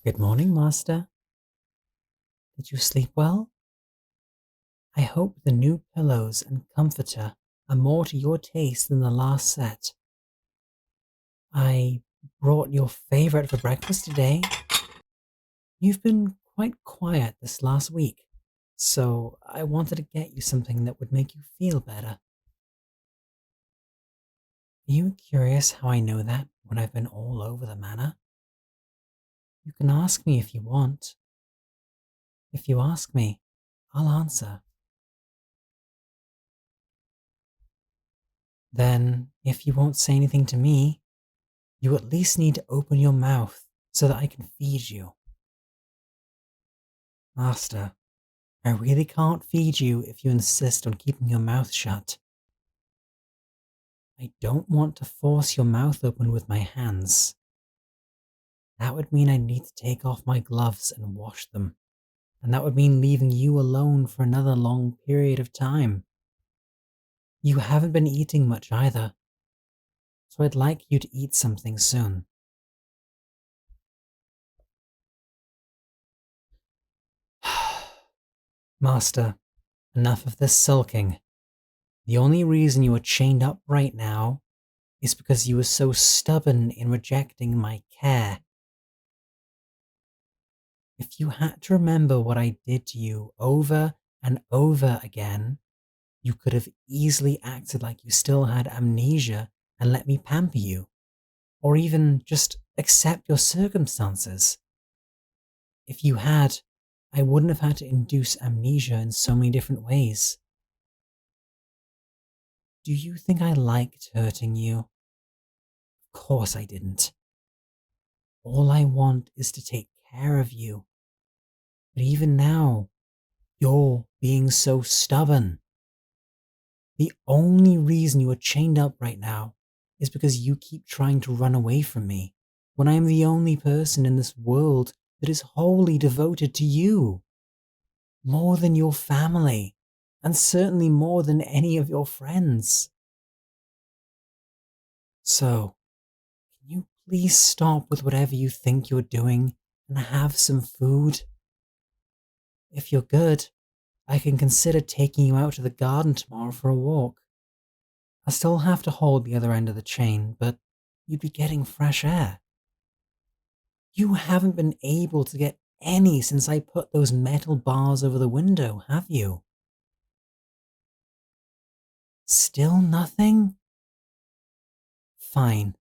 Good morning, Master. Did you sleep well? I hope the new pillows and comforter are more to your taste than the last set. I brought your favorite for breakfast today. You've been quite quiet this last week, so I wanted to get you something that would make you feel better. Are you curious how I know that when I've been all over the manor? You can ask me if you want. If you ask me, I'll answer. Then, if you won't say anything to me, you at least need to open your mouth so that I can feed you. Master, I really can't feed you if you insist on keeping your mouth shut. I don't want to force your mouth open with my hands. That would mean I need to take off my gloves and wash them, and that would mean leaving you alone for another long period of time. You haven't been eating much either, so I'd like you to eat something soon. Master, enough of this sulking. The only reason you are chained up right now is because you were so stubborn in rejecting my care. If you had to remember what I did to you over and over again, you could have easily acted like you still had amnesia and let me pamper you, or even just accept your circumstances. If you had, I wouldn't have had to induce amnesia in so many different ways. Do you think I liked hurting you? Of course I didn't. All I want is to take care of you. But even now, you're being so stubborn. The only reason you are chained up right now is because you keep trying to run away from me when I am the only person in this world that is wholly devoted to you. More than your family, and certainly more than any of your friends. So, can you please stop with whatever you think you're doing and have some food? If you're good, I can consider taking you out to the garden tomorrow for a walk. I still have to hold the other end of the chain, but you'd be getting fresh air. You haven't been able to get any since I put those metal bars over the window, have you? Still nothing? Fine.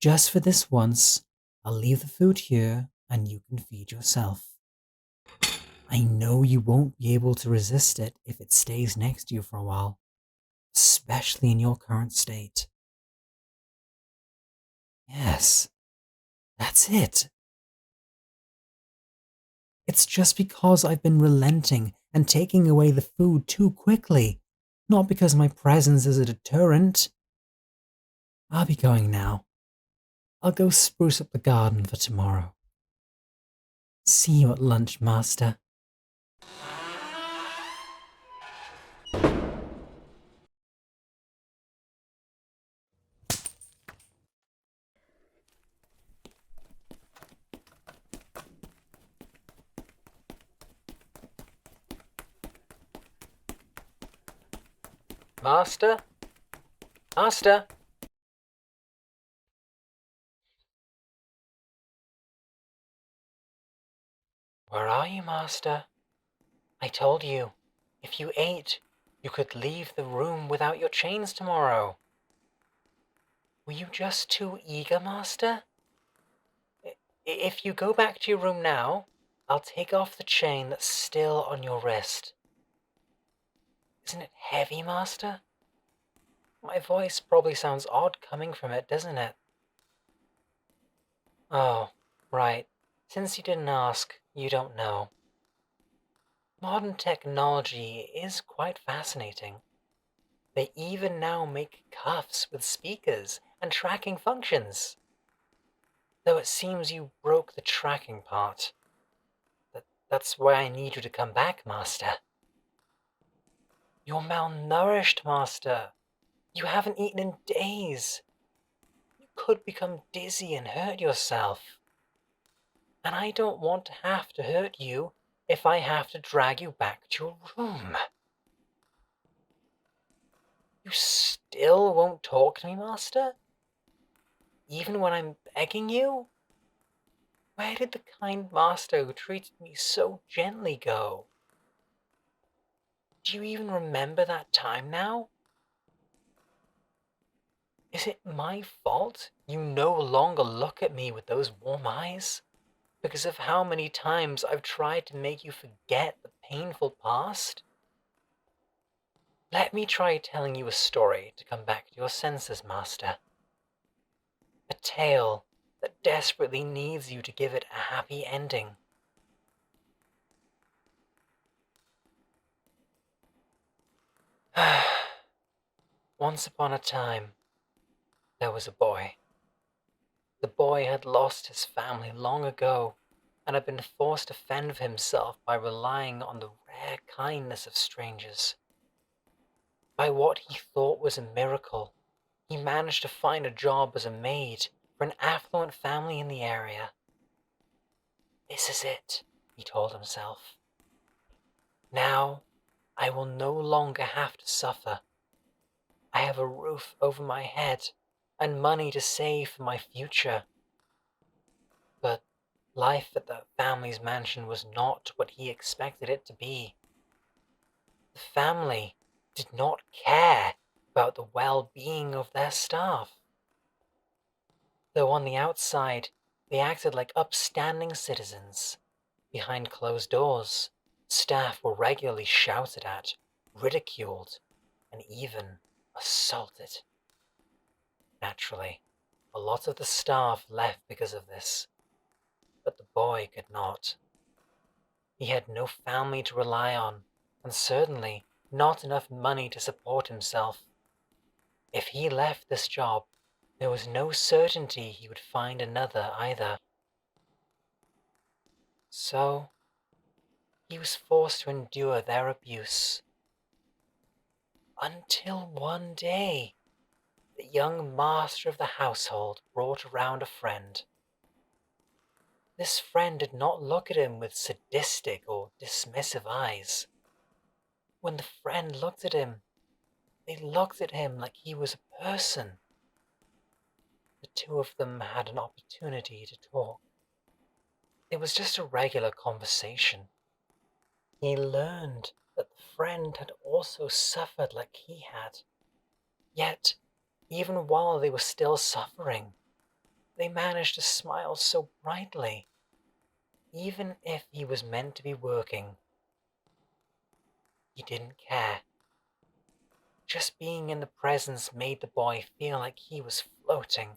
Just for this once, I'll leave the food here and you can feed yourself. I know you won't be able to resist it if it stays next to you for a while, especially in your current state. Yes, that's it. It's just because I've been relenting and taking away the food too quickly, not because my presence is a deterrent. I'll be going now. I'll go spruce up the garden for tomorrow. See you at lunch, Master. Master? Master? Where are you, Master? I told you, if you ate, you could leave the room without your chains tomorrow. Were you just too eager, Master? If you go back to your room now, I'll take off the chain that's still on your wrist. Isn't it heavy, Master? My voice probably sounds odd coming from it, doesn't it? Oh, right. Since you didn't ask, you don't know. Modern technology is quite fascinating. They even now make cuffs with speakers and tracking functions. Though it seems you broke the tracking part. That's why I need you to come back, Master. You're malnourished, Master. You haven't eaten in days. You could become dizzy and hurt yourself. And I don't want to have to hurt you if I have to drag you back to your room. You still won't talk to me, Master? Even when I'm begging you? Where did the kind master who treated me so gently go? Do you even remember that time now? Is it my fault you no longer look at me with those warm eyes? Because of how many times I've tried to make you forget the painful past? Let me try telling you a story to come back to your senses, Master. A tale that desperately needs you to give it a happy ending. Once upon a time, there was a boy. The boy had lost his family long ago and had been forced to fend for himself by relying on the rare kindness of strangers. By what he thought was a miracle, he managed to find a job as a maid for an affluent family in the area. This is it, he told himself. Now I will no longer have to suffer. I have a roof over my head and money to save for my future. But life at the family's mansion was not what he expected it to be. The family did not care about the well-being of their staff. Though on the outside, they acted like upstanding citizens. Behind closed doors, staff were regularly shouted at, ridiculed, and even assaulted. Naturally, a lot of the staff left because of this, but the boy could not. He had no family to rely on, and certainly not enough money to support himself. If he left this job, there was no certainty he would find another either. So, he was forced to endure their abuse. Until one day, the young master of the household brought around a friend. This friend did not look at him with sadistic or dismissive eyes. When the friend looked at him, they looked at him like he was a person. The two of them had an opportunity to talk. It was just a regular conversation. He learned that the friend had also suffered like he had. Yet, even while they were still suffering, they managed to smile so brightly. Even if he was meant to be working, he didn't care. Just being in the presence made the boy feel like he was floating.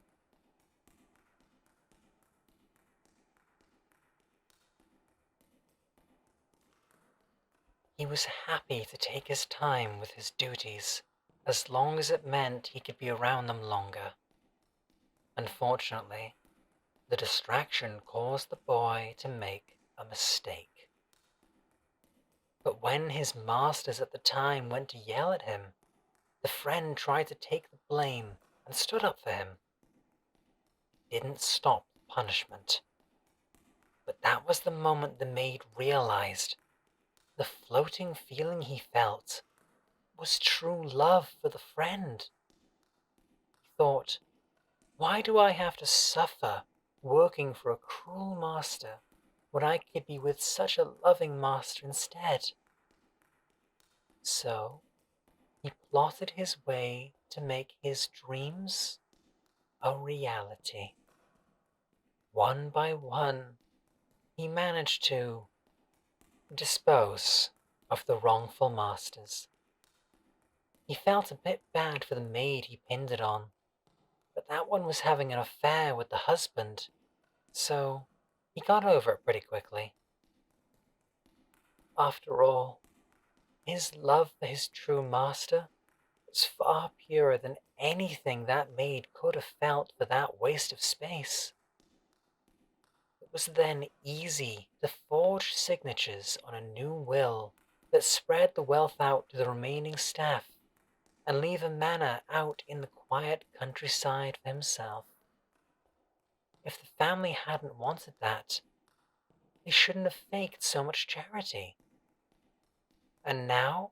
He was happy to take his time with his duties, as long as it meant he could be around them longer. Unfortunately, the distraction caused the boy to make a mistake. But when his masters at the time went to yell at him, the friend tried to take the blame and stood up for him. It didn't stop the punishment. But that was the moment the maid realized the floating feeling he felt was true love for the friend. He thought, why do I have to suffer working for a cruel master when I could be with such a loving master instead? So he plotted his way to make his dreams a reality. One by one, he managed to dispose of the wrongful masters. He felt a bit bad for the maid he pinned it on, but that one was having an affair with the husband, so he got over it pretty quickly. After all, his love for his true master was far purer than anything that maid could have felt for that waste of space. It was then easy to forge signatures on a new will that spread the wealth out to the remaining staff and leave a manor out in the quiet countryside for himself. If the family hadn't wanted that, They shouldn't have faked so much charity. And now,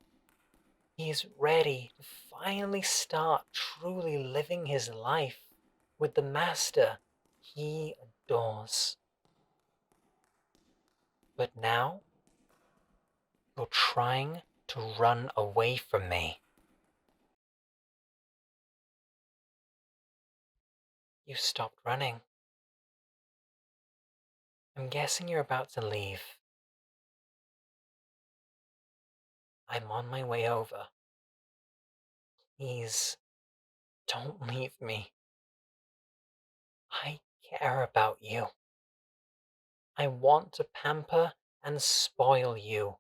he's ready to finally start truly living his life with the master he adores. But now, you're trying to run away from me. You stopped running. I'm guessing you're about to leave. I'm on my way over. Please, don't leave me. I care about you. I want to pamper and spoil you.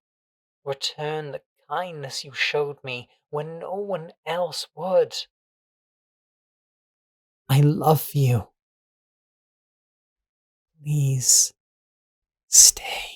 Return the kindness you showed me when no one else would. I love you. Please, stay.